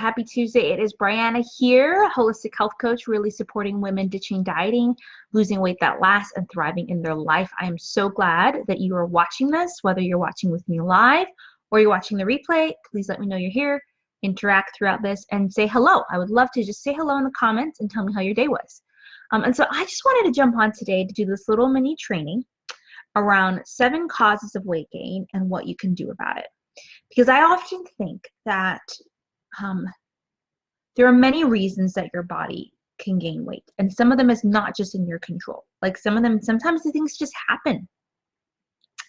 Happy Tuesday. It is Brianna here, holistic health coach, really supporting women ditching dieting, losing weight that lasts, and thriving in their life. I am so glad that you are watching this, whether you're watching with me live or you're watching the replay. Please let me know you're here, interact throughout this, and say hello. I would love to just say hello in the comments and tell me how your day was. And so I just wanted to jump on today to do this little mini training around 7 causes of weight gain and what you can do about it. Because I often think that there are many reasons that your body can gain weight, and some of them is not just in your control. Like some of them, sometimes the things just happen,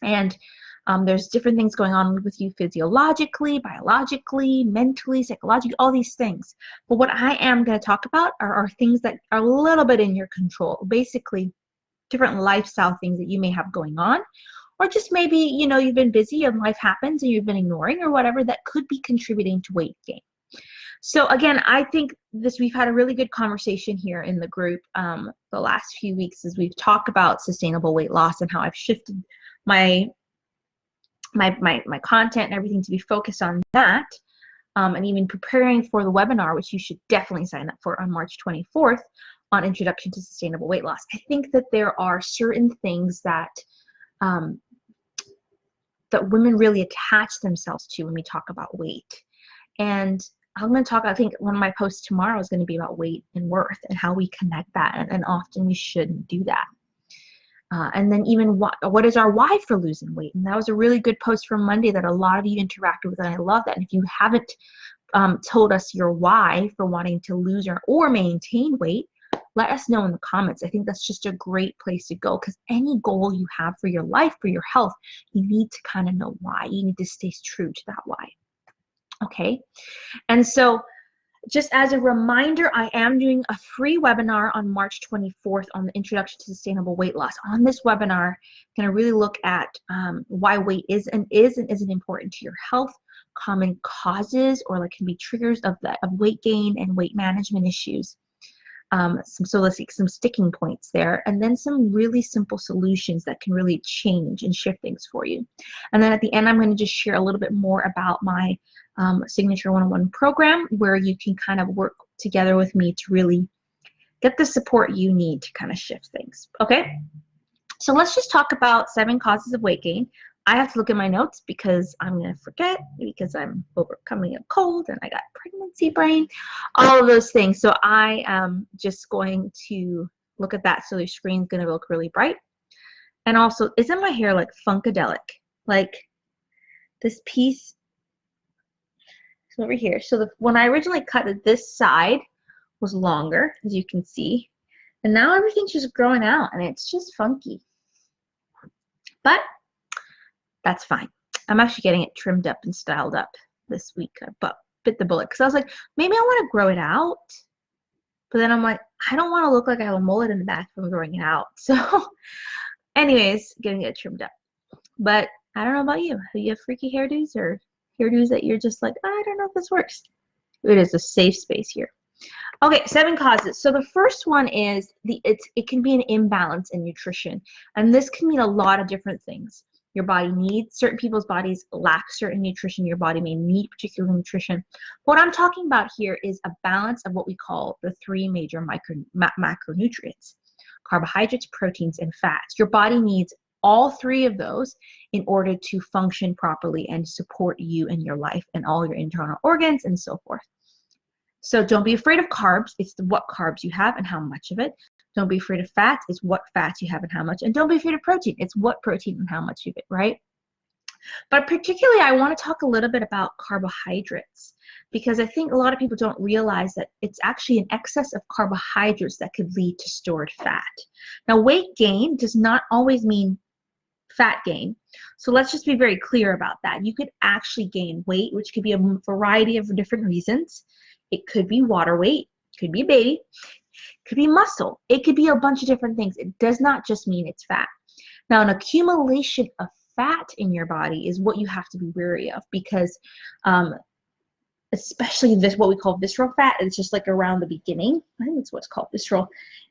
and there's different things going on with you physiologically, biologically, mentally, psychologically, all these things. But what I am going to talk about are things that are a little bit in your control, basically different lifestyle things that you may have going on, or just maybe, you know, you've been busy and life happens and you've been ignoring or whatever that could be contributing to weight gain. So again, I think we've had a really good conversation here in the group the last few weeks as we've talked about sustainable weight loss and how I've shifted my content and everything to be focused on that, and even preparing for the webinar, which you should definitely sign up for on March 24th on Introduction to Sustainable Weight Loss. I think that there are certain things that that women really attach themselves to when we talk about weight. And I'm going to talk, I think one of my posts tomorrow is going to be about weight and worth and how we connect that, and often we shouldn't do that. And then even what is our why for losing weight? And that was a really good post from Monday that a lot of you interacted with, and I love that. And if you haven't told us your why for wanting to lose or maintain weight, let us know in the comments. I think that's just a great place to go, because any goal you have for your life, for your health, you need to kind of know why. You need to stay true to that why. Okay, and so just as a reminder, I am doing a free webinar on March 24th on the Introduction to Sustainable Weight Loss. On this webinar, I'm going to really look at why weight is and isn't important to your health, common causes or like can be triggers of weight gain and weight management issues. Some sticking points there, and then some really simple solutions that can really change and shift things for you. And then at the end, I'm going to just share a little bit more about my Signature 101 program, where you can kind of work together with me to really get the support you need to kind of shift things. Okay, so let's just talk about 7 causes of weight gain. I have to look at my notes because I'm going to forget, because I'm overcoming a cold and I got pregnancy brain, all of those things. So I am just going to look at that. So your screen's going to look really bright. And also, isn't my hair like funkadelic? Like this piece is over here. So when I originally cut it, this side was longer, as you can see. And now everything's just growing out and it's just funky. But that's fine. I'm actually getting it trimmed up and styled up this week. I bit the bullet because I was like, maybe I want to grow it out. But then I'm like, I don't want to look like I have a mullet in the back if I'm growing it out. So anyways, getting it trimmed up. But I don't know about you. Do you have freaky hairdos or hairdos that you're just like, I don't know if this works? It is a safe space here. Okay, 7 causes. So the first one is it can be an imbalance in nutrition. And this can mean a lot of different things. Your body needs, certain people's bodies lack certain nutrition. Your body may need particular nutrition. What I'm talking about here is a balance of what we call the 3 major macronutrients: carbohydrates, proteins, and fats. Your body needs all 3 of those in order to function properly and support you in your life and all your internal organs and so forth. So don't be afraid of carbs. It's what carbs you have and how much of it. Don't be afraid of fats. It's what fats you have and how much. And don't be afraid of protein. It's what protein and how much of it, right? But particularly, I want to talk a little bit about carbohydrates, because I think a lot of people don't realize that it's actually an excess of carbohydrates that could lead to stored fat. Now, weight gain does not always mean fat gain. So let's just be very clear about that. You could actually gain weight, which could be a variety of different reasons. It could be water weight, could be a baby, could be muscle. It could be a bunch of different things. It does not just mean it's fat. Now, an accumulation of fat in your body is what you have to be wary of, because especially this, what we call visceral fat, is just like around the beginning. I think that's what's called visceral.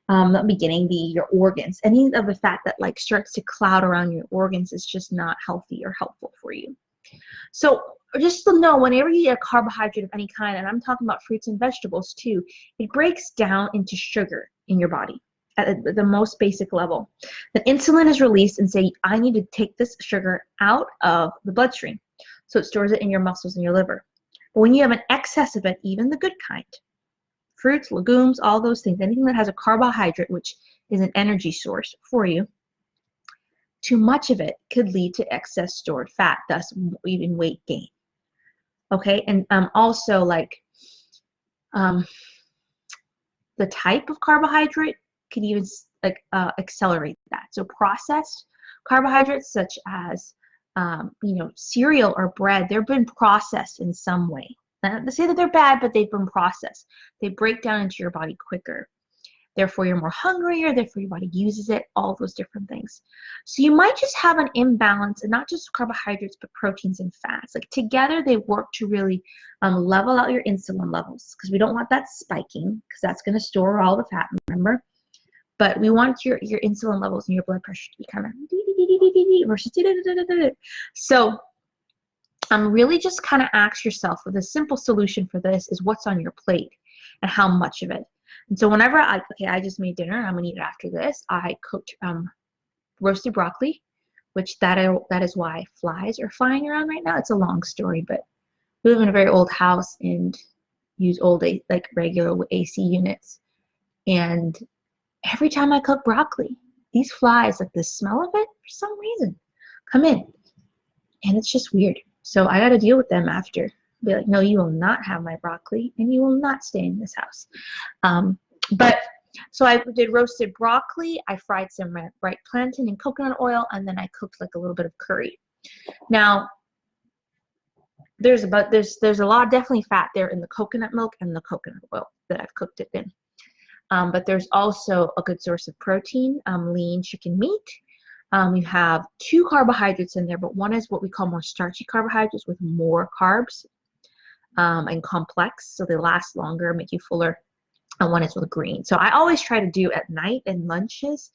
The beginning, your organs. Any of the fat that like starts to cloud around your organs is just not healthy or helpful for you. So just to know, whenever you eat a carbohydrate of any kind, and I'm talking about fruits and vegetables too, it breaks down into sugar in your body at the most basic level. Then insulin is released and say, I need to take this sugar out of the bloodstream. So it stores it in your muscles and your liver. But when you have an excess of it, even the good kind, fruits, legumes, all those things, anything that has a carbohydrate, which is an energy source for you, too much of it could lead to excess stored fat, thus even weight gain. Okay, and also like um, the type of carbohydrate could even like accelerate that. So processed carbohydrates such as cereal or bread, they've been processed in some way. Not to say that they're bad, but they've been processed. They break down into your body quicker. Therefore, you're more hungrier, therefore your body uses it, all those different things. So you might just have an imbalance, and not just carbohydrates, but proteins and fats. Like together, they work to really level out your insulin levels, because we don't want that spiking, because that's going to store all the fat, remember? But we want your insulin levels and your blood pressure to be kind of versus so really just kind of ask yourself, with a simple solution for this is what's on your plate and how much of it. And so whenever I just made dinner, I'm gonna eat it after this. I cooked roasted broccoli, which that is why flies are flying around right now. It's a long story, but we live in a very old house and use old like regular AC units. And every time I cook broccoli, these flies, like the smell of it, for some reason, come in, and it's just weird. So I got to deal with them after. Be like, no, you will not have my broccoli, and you will not stay in this house. So I did roasted broccoli. I fried some bright plantain in coconut oil, and then I cooked like a little bit of curry. Now, there's a lot, definitely fat there in the coconut milk and the coconut oil that I've cooked it in. But there's also a good source of protein, lean chicken meat. You have 2 carbohydrates in there, but one is what we call more starchy carbohydrates with more carbs and complex, so they last longer, make you fuller. And one is with green. So I always try to do at night and lunches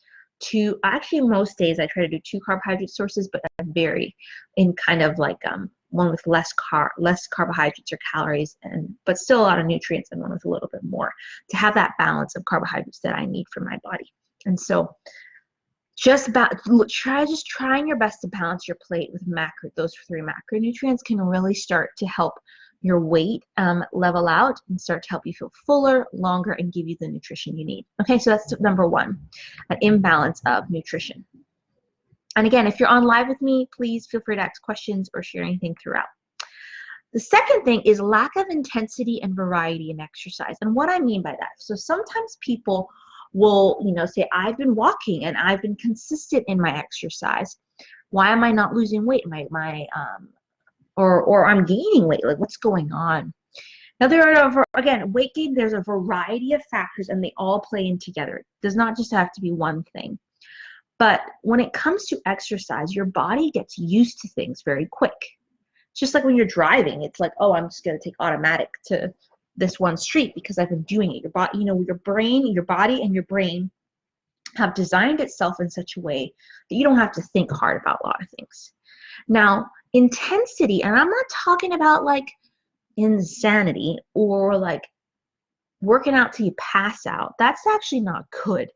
actually most days I try to do 2 carbohydrate sources, but I vary in kind of like one with less carbohydrates or calories, but still a lot of nutrients, and one with a little bit more, to have that balance of carbohydrates that I need for my body. And so trying your best to balance your plate with those 3 macronutrients can really start to help your weight level out and start to help you feel fuller, longer, and give you the nutrition you need. Okay, so that's number 1, an imbalance of nutrition. And again, if you're on live with me, please feel free to ask questions or share anything throughout. The second thing is lack of intensity and variety in exercise. And what I mean by that, so sometimes people will, say, I've been walking and I've been consistent in my exercise. Why am I not losing weight? Or I'm gaining weight, like what's going on? Now again, weight gain, there's a variety of factors and they all play in together. It does not just have to be one thing. But when it comes to exercise, your body gets used to things very quick. Just like when you're driving, it's like, oh, I'm just gonna take automatic to this one street because I've been doing it. Your body, your body and your brain have designed itself in such a way that you don't have to think hard about a lot of things. Now, intensity, and I'm not talking about like insanity or like working out till you pass out. That's actually not good.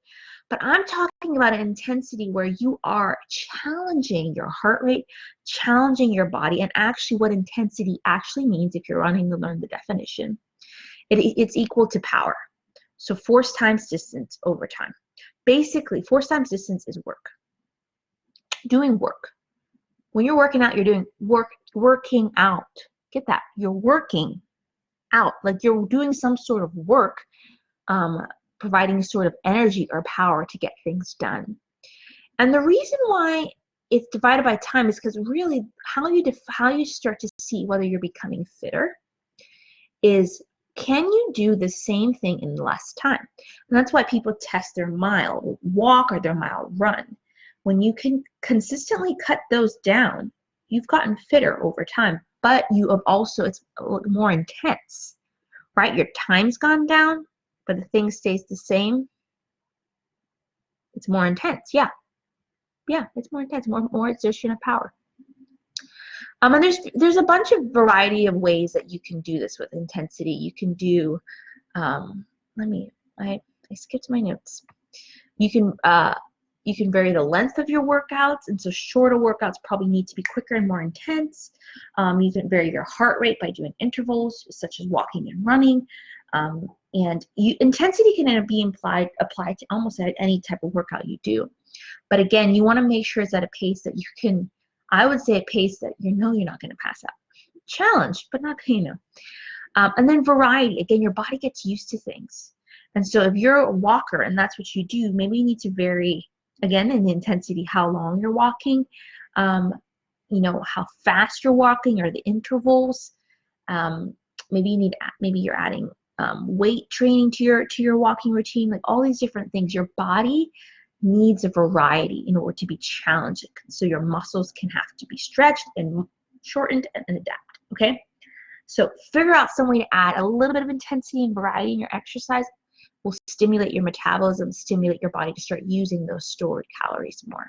But I'm talking about an intensity where you are challenging your heart rate, challenging your body, and actually what intensity actually means, if you're wanting to learn the definition, it's equal to power. So force times distance over time. Basically, force times distance is work. Doing work. When you're working out, you're doing working out. Get that? You're working out. Like you're doing some sort of work, providing sort of energy or power to get things done. And the reason why it's divided by time is because really how you start to see whether you're becoming fitter is, can you do the same thing in less time? And that's why people test their mile walk or their mile run. When you can consistently cut those down, you've gotten fitter over time, but you have also, it's more intense, right? Your time's gone down, but the thing stays the same. It's more intense, yeah. Yeah, it's more intense, more exertion of power. And there's a bunch of variety of ways that you can do this with intensity. You can do, I skipped my notes. You can vary the length of your workouts, and so shorter workouts probably need to be quicker and more intense. You can vary your heart rate by doing intervals, such as walking and running. Intensity can be applied to almost any type of workout you do. But again, you want to make sure it's at a pace that you can, I would say a pace that you know you're not going to pass out. Challenge, but not, and then variety. Again, your body gets used to things. And so if you're a walker and that's what you do, maybe you need to vary, again, in the intensity, how long you're walking, how fast you're walking or the intervals. Maybe you're adding weight training to your walking routine, like all these different things. Your body needs a variety in order to be challenged. So your muscles can have to be stretched and shortened and adapt, okay? So figure out some way to add a little bit of intensity and variety in your exercise. Will stimulate your metabolism, stimulate your body to start using those stored calories more.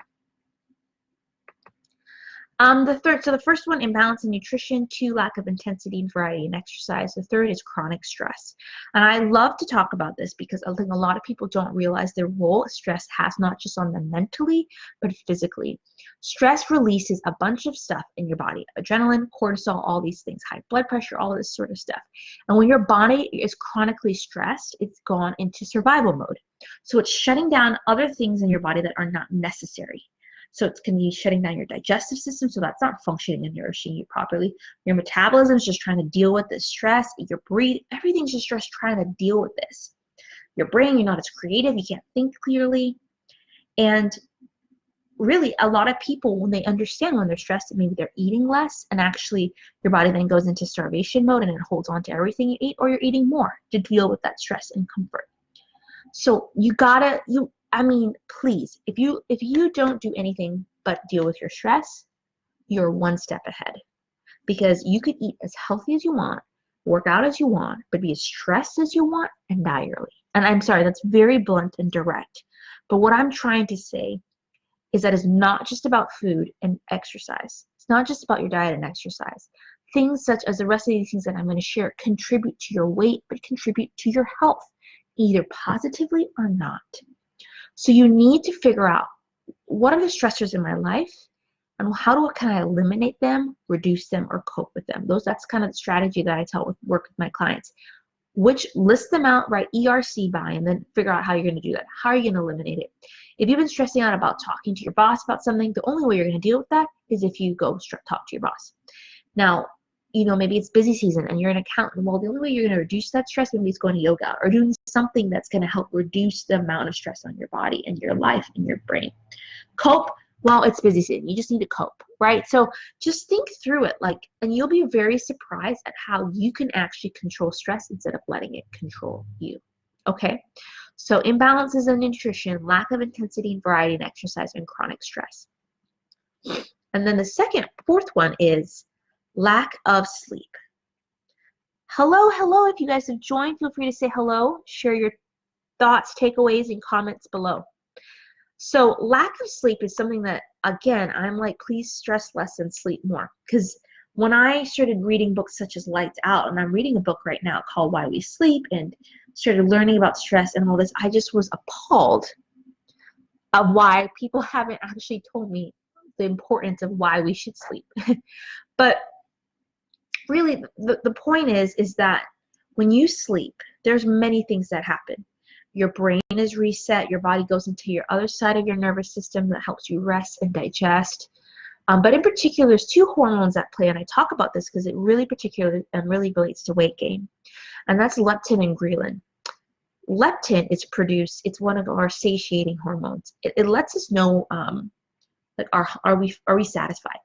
The first one, imbalance in nutrition. 2, lack of intensity and variety in exercise. The third is chronic stress. And I love to talk about this because I think a lot of people don't realize the role stress has not just on them mentally, but physically. Stress releases a bunch of stuff in your body. Adrenaline, cortisol, all these things, high blood pressure, all of this sort of stuff. And when your body is chronically stressed, it's gone into survival mode. So it's shutting down other things in your body that are not necessary. So it's going to be shutting down your digestive system, so that's not functioning and nourishing you properly. Your metabolism is just trying to deal with this stress. Your breathing, everything's just trying to deal with this. Your brain, you're not as creative. You can't think clearly. And really, a lot of people, when they understand when they're stressed, maybe they're eating less, and actually your body then goes into starvation mode and it holds on to everything you eat, or you're eating more to deal with that stress and comfort. So please, if you don't do anything but deal with your stress, you're one step ahead. Because you could eat as healthy as you want, work out as you want, but be as stressed as you want and die early. And I'm sorry, that's very blunt and direct. But what I'm trying to say is that it's not just about food and exercise. It's not just about your diet and exercise. Things such as the rest of these things that I'm going to share contribute to your weight, but contribute to your health, either positively or not. So you need to figure out, what are the stressors in my life, and can I eliminate them, reduce them, or cope with them? That's kind of the strategy that I work with my clients. List them out, write ERC by, and then figure out how you're going to do that. How are you going to eliminate it? If you've been stressing out about talking to your boss about something, the only way you're going to deal with that is if you go talk to your boss. Now, maybe it's busy season and you're an accountant. Well, the only way you're going to reduce that stress maybe is going to yoga or doing something that's going to help reduce the amount of stress on your body and your life and your brain. Cope. Well, it's busy season. You just need to cope, right? So just think through it, and you'll be very surprised at how you can actually control stress instead of letting it control you. Okay? So imbalances in nutrition, lack of intensity and variety in exercise, and chronic stress. And then the fourth one is lack of sleep. Hello, if you guys have joined, feel free to say hello, share your thoughts, takeaways, and comments below. So lack of sleep is something that, again, I'm like, please stress less and sleep more. Because when I started reading books such as Lights Out, and I'm reading a book right now called Why We Sleep, and started learning about stress and all this, I just was appalled of why people haven't actually told me the importance of why we should sleep. But really, the point is that when you sleep, there's many things that happen. Your brain is reset. Your body goes into your other side of your nervous system that helps you rest and digest. But in particular, there's 2 hormones that play, and I talk about this because it really really relates to weight gain, and that's leptin and ghrelin. Leptin is produced. It's one of our satiating hormones. It lets us know, are we satisfied?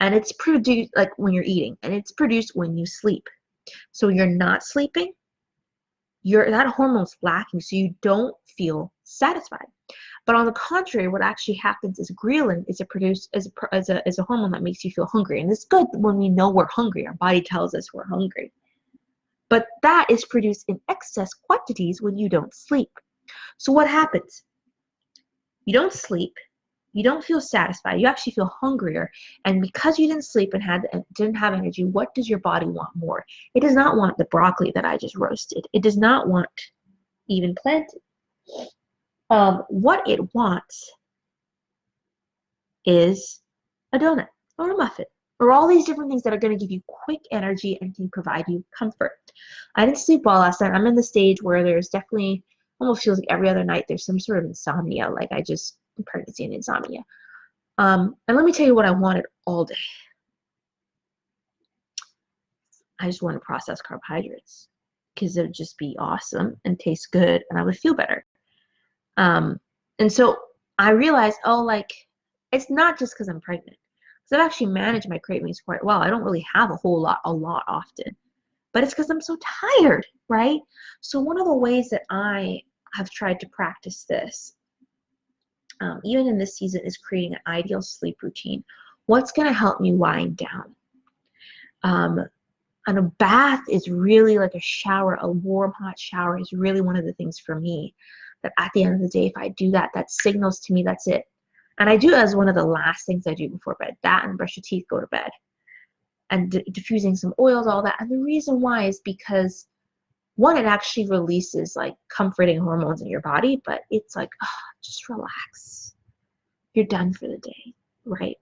And it's produced when you're eating, and it's produced when you sleep. So you're not sleeping, that hormone's lacking, so you don't feel satisfied. But on the contrary, what actually happens is ghrelin is produced as a hormone that makes you feel hungry. And it's good when we know we're hungry. Our body tells us we're hungry. But that is produced in excess quantities when you don't sleep. So what happens? You don't sleep, You don't feel satisfied. You actually feel hungrier. And because you didn't sleep and didn't have energy, what does your body want more? It does not want the broccoli that I just roasted. It does not want even planted. What it wants is a donut or a muffin or all these different things that are going to give you quick energy and can provide you comfort. I didn't sleep well last night. I'm in the stage where there's definitely, almost feels like every other night there's some sort of insomnia, like pregnancy and insomnia. And let me tell you what I wanted all day. I just wanted processed carbohydrates because it would just be awesome and taste good and I would feel better. And so I realized, oh, like, it's not just because I'm pregnant. Because I've actually managed my cravings quite well. I don't really have a lot often. But it's because I'm so tired, right? So one of the ways that I have tried to practice this, even in this season, is creating an ideal sleep routine. What's going to help me wind down? And a bath is really like a shower, a warm, hot shower is really one of the things for me that at the end of the day, if I do that, that signals to me that's it. And I do it as one of the last things I do before bed. That and brush your teeth, go to bed. And diffusing some oils, all that. And the reason why is because, one, it actually releases like comforting hormones in your body, but it's like, oh, just relax. You're done for the day, right?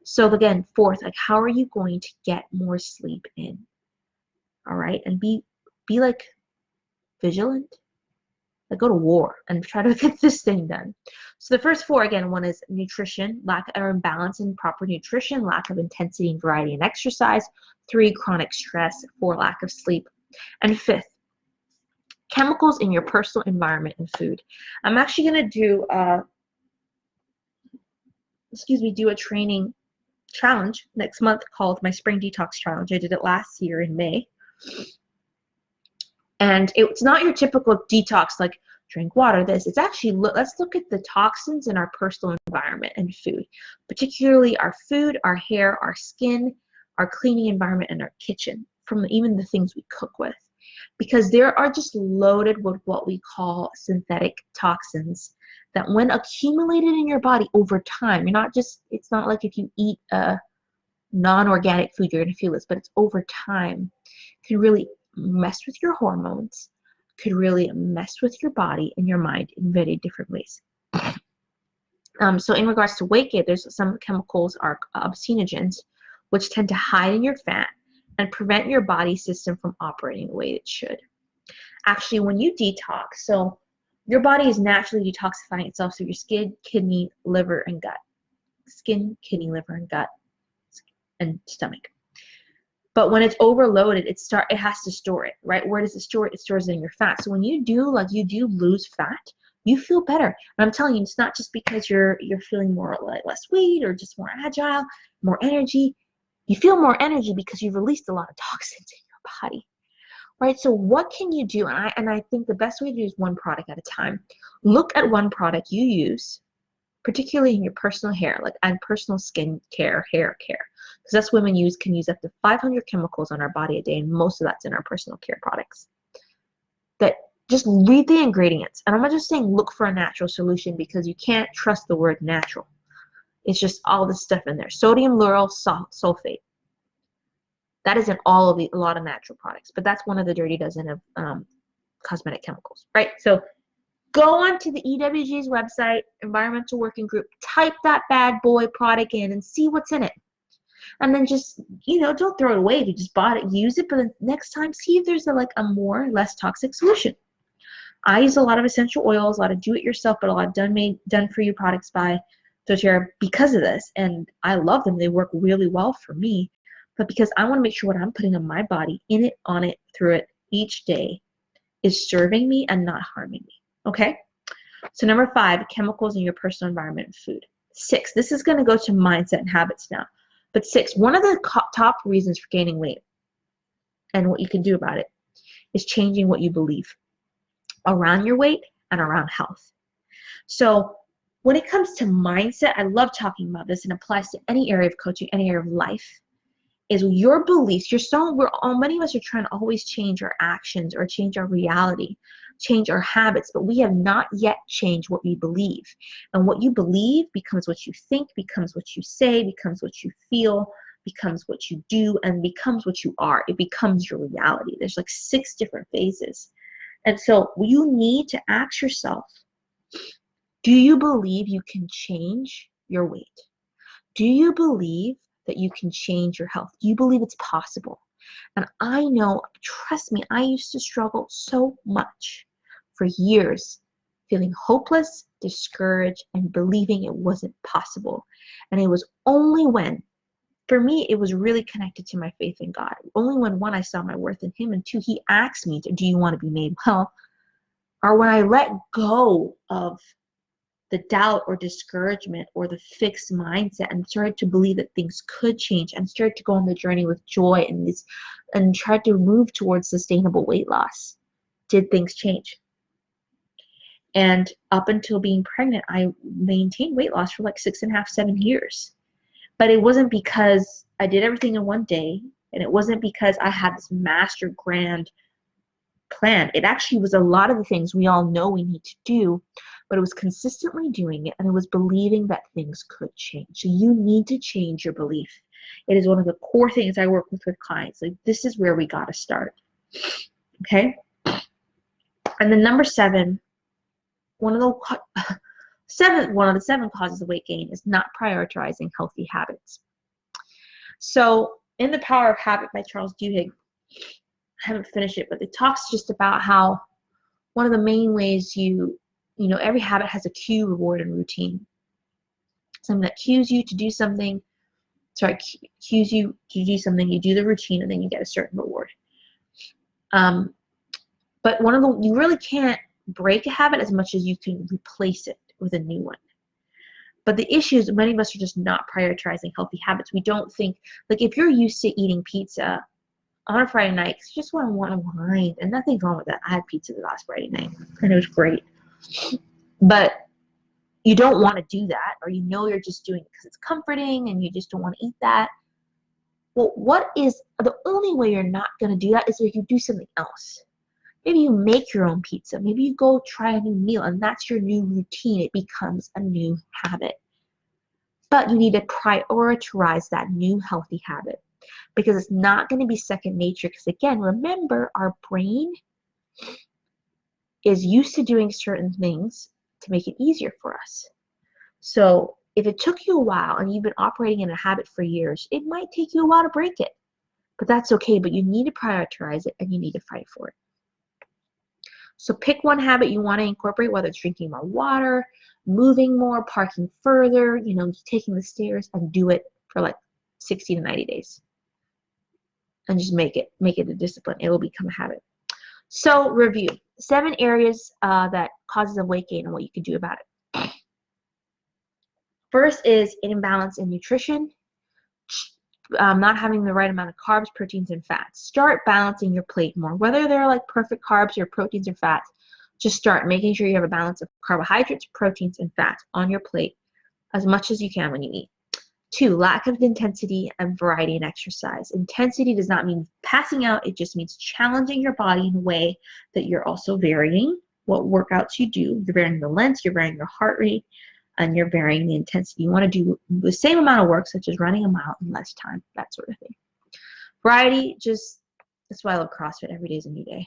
So again, fourth, like, how are you going to get more sleep in? All right, and be like vigilant. Like, go to war and try to get this thing done. So the first four, again, one is nutrition, lack or imbalance in proper nutrition, lack of intensity and variety in exercise. 3, chronic stress. 4, lack of sleep. And fifth, chemicals in your personal environment and food. I'm actually going to do a training challenge next month called my Spring Detox Challenge. I did it last year in May. And it's not your typical detox, like drink water, this. It's actually, let's look at the toxins in our personal environment and food, particularly our food, our hair, our skin, our cleaning environment, and our kitchen, from even the things we cook with. Because they are just loaded with what we call synthetic toxins that when accumulated in your body over time, it's not like if you eat a non-organic food, you're going to feel this, but it's over time, can really mess with your hormones, could really mess with your body and your mind in very different ways. So in regards to weight gain, there's some chemicals are obscenogens, which tend to hide in your fat and prevent your body system from operating the way it should. Actually, when you detox, so your body is naturally detoxifying itself through your skin, kidney, liver, and gut. Skin, kidney, liver, and gut, and stomach. But when it's overloaded, it has to store it, right? Where does it store it? It stores it in your fat. So when you do lose fat, you feel better. And I'm telling you, it's not just because you're feeling more less weight or just more agile, more energy. You feel more energy because you've released a lot of toxins in your body, right? So what can you do? And I think the best way to do is one product at a time. Look at one product you use, particularly in your personal hair, and personal skin care, hair care. Because that's women can use up to 500 chemicals on our body a day, and most of that's in our personal care products. That just read the ingredients. And I'm not just saying look for a natural solution, because you can't trust the word natural. It's just all this stuff in there. Sodium lauryl sulfate. That is in a lot of natural products, but that's one of the dirty dozen of cosmetic chemicals, right? So go onto the EWG's website, Environmental Working Group, type that bad boy product in and see what's in it. And then just, don't throw it away if you just bought it, use it, but the next time see if there's a less toxic solution. I use a lot of essential oils, a lot of do-it-yourself, but a lot of done-for-you products by doTERRA because of this, and I love them. They work really well for me, but because I want to make sure what I'm putting on my body, in it, on it, through it, each day, is serving me and not harming me. Okay? So number 5, chemicals in your personal environment and food. 6, this is going to go to mindset and habits now. But 6, one of the top reasons for gaining weight and what you can do about it is changing what you believe around your weight and around health. So when it comes to mindset, I love talking about this and applies to any area of coaching, any area of life, is your beliefs. Many of us are trying to always change our actions or change our reality. change our habits, but we have not yet changed what we believe. And what you believe becomes what you think, becomes what you say, becomes what you feel, becomes what you do, and becomes what you are. It becomes your reality. There's like 6 different phases. And so you need to ask yourself, do you believe you can change your weight? Do you believe that you can change your health? Do you believe it's possible? And I know, trust me, I used to struggle so much for years, feeling hopeless, discouraged, and believing it wasn't possible. And it was only when, for me, it was really connected to my faith in God. Only when, one, I saw my worth in Him, and two, He asked me, do you want to be made well? Or when I let go of the doubt or discouragement or the fixed mindset and started to believe that things could change and started to go on the journey with joy and tried to move towards sustainable weight loss, did things change. And up until being pregnant, I maintained weight loss for like 6.5, 7 years. But it wasn't because I did everything in one day, and it wasn't because I had this master grand plan. It actually was a lot of the things we all know we need to do, but it was consistently doing it, and it was believing that things could change. So you need to change your belief. It is one of the core things I work with clients. Like, this is where we got to start. Okay? And then number 7, one of the 7 causes of weight gain is not prioritizing healthy habits. So in The Power of Habit by Charles Duhigg, I haven't finished it, but it talks just about how one of the main ways every habit has a cue, reward, and routine. Something that cues you to do something, cues you to do something, you do the routine, and then you get a certain reward. But you really can't break a habit as much as you can replace it with a new one. But the issue is many of us are just not prioritizing healthy habits. We don't think, like, if you're used to eating pizza on a Friday night, you just want to unwind, and nothing's wrong with that. I had pizza the last Friday night, and it was great. But you don't want to do that, or you're just doing it because it's comforting, and you just don't want to eat that. Well, the only way you're not going to do that is if you do something else. Maybe you make your own pizza. Maybe you go try a new meal, and that's your new routine. It becomes a new habit. But you need to prioritize that new healthy habit, because it's not going to be second nature. Because again, remember, our brain is used to doing certain things to make it easier for us. So if it took you a while and you've been operating in a habit for years, it might take you a while to break it. But that's okay. But you need to prioritize it, and you need to fight for it. So pick one habit you want to incorporate, whether it's drinking more water, moving more, parking further, taking the stairs, and do it for like 60 to 90 days. And just make it a discipline. It will become a habit. So review 7 areas that causes of weight gain and what you can do about it. First is imbalance in nutrition. Not having the right amount of carbs, proteins, and fats. Start balancing your plate more. Whether they're like perfect carbs or proteins or fats, just start making sure you have a balance of carbohydrates, proteins, and fats on your plate as much as you can when you eat. 2, lack of intensity and variety in exercise. Intensity does not mean passing out. It just means challenging your body in a way that you're also varying what workouts you do. You're varying the length, you're varying your heart rate, and you're varying the intensity. You want to do the same amount of work, such as running a mile in less time, that sort of thing. Variety, that's why I love CrossFit. Every day is a new day.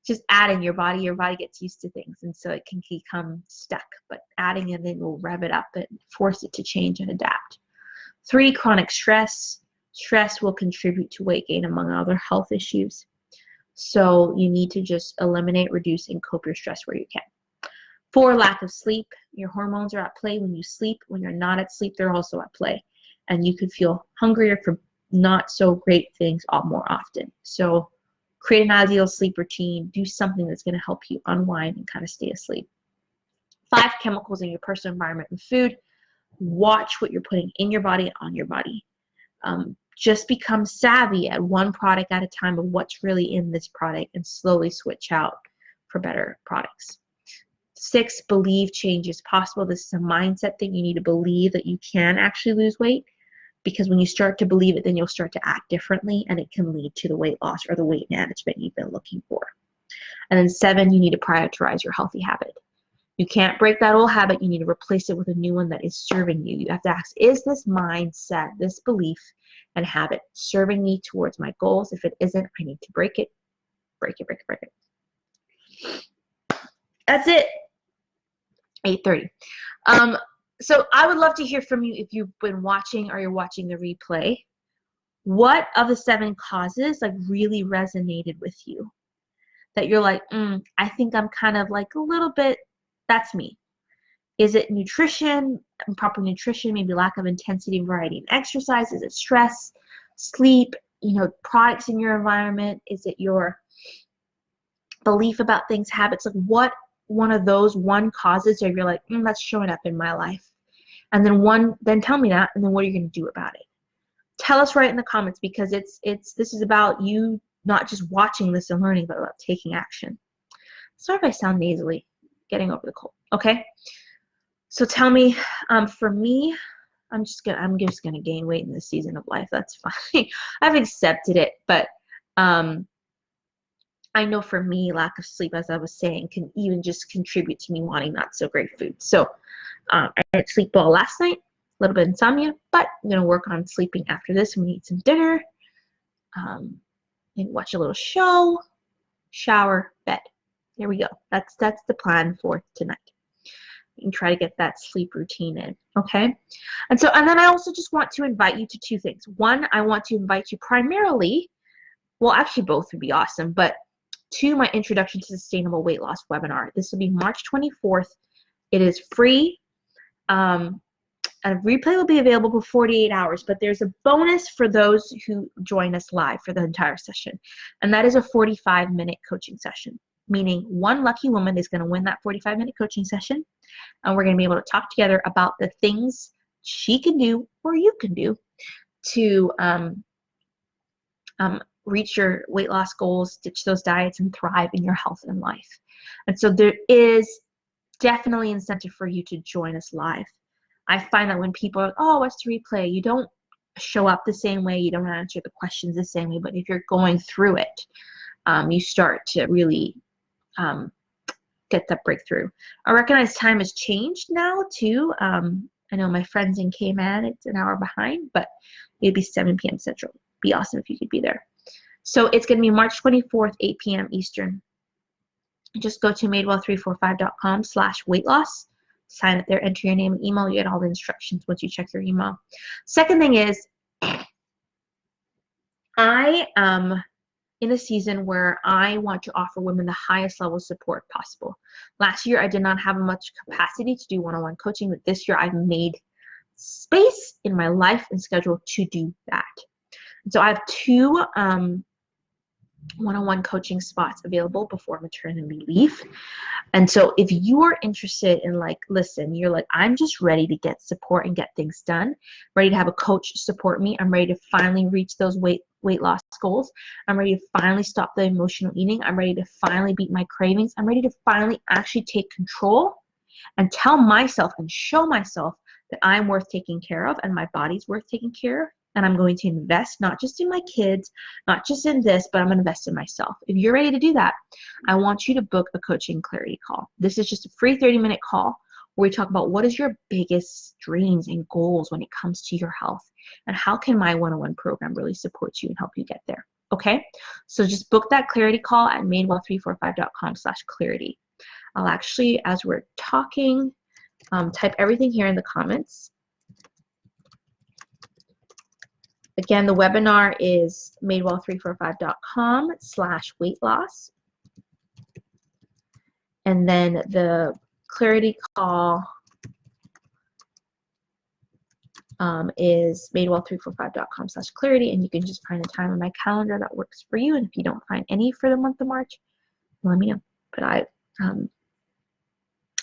Just adding your body gets used to things, and so it can become stuck. But adding it in will rev it up and force it to change and adapt. 3, chronic stress. Stress will contribute to weight gain, among other health issues. So you need to just eliminate, reduce, and cope your stress where you can. 4, lack of sleep. Your hormones are at play when you sleep. When you're not at sleep, they're also at play. And you could feel hungrier for not so great things more often. So create an ideal sleep routine. Do something that's going to help you unwind and kind of stay asleep. 5, chemicals in your personal environment and food. Watch what you're putting in your body and on your body. Just become savvy at one product at a time of what's really in this product, and slowly switch out for better products. 6, believe change is possible. This is a mindset thing. You need to believe that you can actually lose weight, because when you start to believe it, then you'll start to act differently, and it can lead to the weight loss or the weight management you've been looking for. And then 7, you need to prioritize your healthy habit. You can't break that old habit. You need to replace it with a new one that is serving you. You have to ask, is this mindset, this belief and habit serving me towards my goals? If it isn't, I need to break it, break it, break it, break it. That's it. 8:30. So I would love to hear from you if you've been watching or you're watching the replay. What of the 7 causes like really resonated with you? That you're like, I think I'm kind of like a little bit, that's me. Is it nutrition, improper nutrition, maybe lack of intensity, variety, and exercise? Is it stress, sleep, products in your environment? Is it your belief about things, habits? Like what one of those causes or you're like, that's showing up in my life? And then tell me that, and then what are you going to do about it? Tell us right in the comments, because this is about you not just watching this and learning, but about taking action. Sorry if I sound nasally, getting over the cold. Okay. So tell me, for me, I'm just gonna gain weight in this season of life. That's fine. I've accepted it, but I know for me, lack of sleep, as I was saying, can even just contribute to me wanting not so great food. So I didn't sleep well last night, a little bit of insomnia, but I'm gonna work on sleeping after this. I'm gonna eat some dinner, and watch a little show, shower, bed. There we go. That's the plan for tonight. And try to get that sleep routine in, okay? And then I also just want to invite you to 2 things. One, I want to invite you primarily, well, actually both would be awesome, but to my Introduction to Sustainable Weight Loss webinar. This will be March 24th. It is free. A replay will be available for 48 hours, but there's a bonus for those who join us live for the entire session, and that is a 45-minute coaching session, meaning one lucky woman is going to win that 45-minute coaching session, and we're going to be able to talk together about the things she can do or you can do to reach your weight loss goals, ditch those diets, and thrive in your health and life. And so there is definitely incentive for you to join us live. I find that when people are, oh, what's the replay? You don't show up the same way. You don't answer the questions the same way. But if you're going through it, you start to really get that breakthrough. I recognize time has changed now too. I know my friends in Cayman, it's an hour behind, but it'd be 7 p.m. Central. Be awesome if you could be there. So it's going to be March 24th, 8 p.m. Eastern. Just go to madewell345.com/weight-loss. Sign up there, enter your name and email. You get all the instructions once you check your email. Second thing is, I am in a season where I want to offer women the highest level of support possible. Last year, I did not have much capacity to do one-on-one coaching, but this year I've made space in my life and schedule to do that. And so I have 2 one-on-one coaching spots available before maternity leave. And so if you are interested in you're like, I'm just ready to get support and get things done, ready to have a coach support me. I'm ready to finally reach those weight loss goals. I'm ready to finally stop the emotional eating. I'm ready to finally beat my cravings. I'm ready to finally actually take control and tell myself and show myself that I'm worth taking care of and my body's worth taking care of. And I'm going to invest not just in my kids, not just in this, but I'm going to invest in myself. If you're ready to do that, I want you to book a coaching clarity call. This is just a free 30-minute call where we talk about what is your biggest dreams and goals when it comes to your health, and how can my one-on-one program really support you and help you get there. Okay? So just book that clarity call at madewell345.com/clarity. I'll actually, as we're talking, type everything here in the comments. Again, the webinar is madewell345.com/weight-loss. And then the clarity call is madewell345.com/clarity. And you can just find a time on my calendar that works for you. And if you don't find any for the month of March, let me know. But I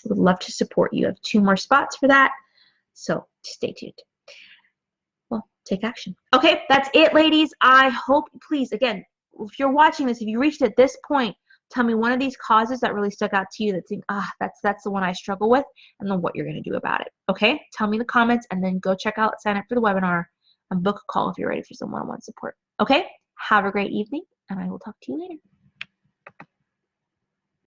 would love to support you. I have 2 more spots for that. So stay tuned. Well, take action. Okay, that's it, ladies. I hope, please, again, if you're watching this, if you reached at this point, tell me one of these causes that really stuck out to you that think, that's the one I struggle with, and then what you're going to do about it. Okay, tell me in the comments, and then go check out, sign up for the webinar, and book a call if you're ready for some one-on-one support. Okay, have a great evening, and I will talk to you later.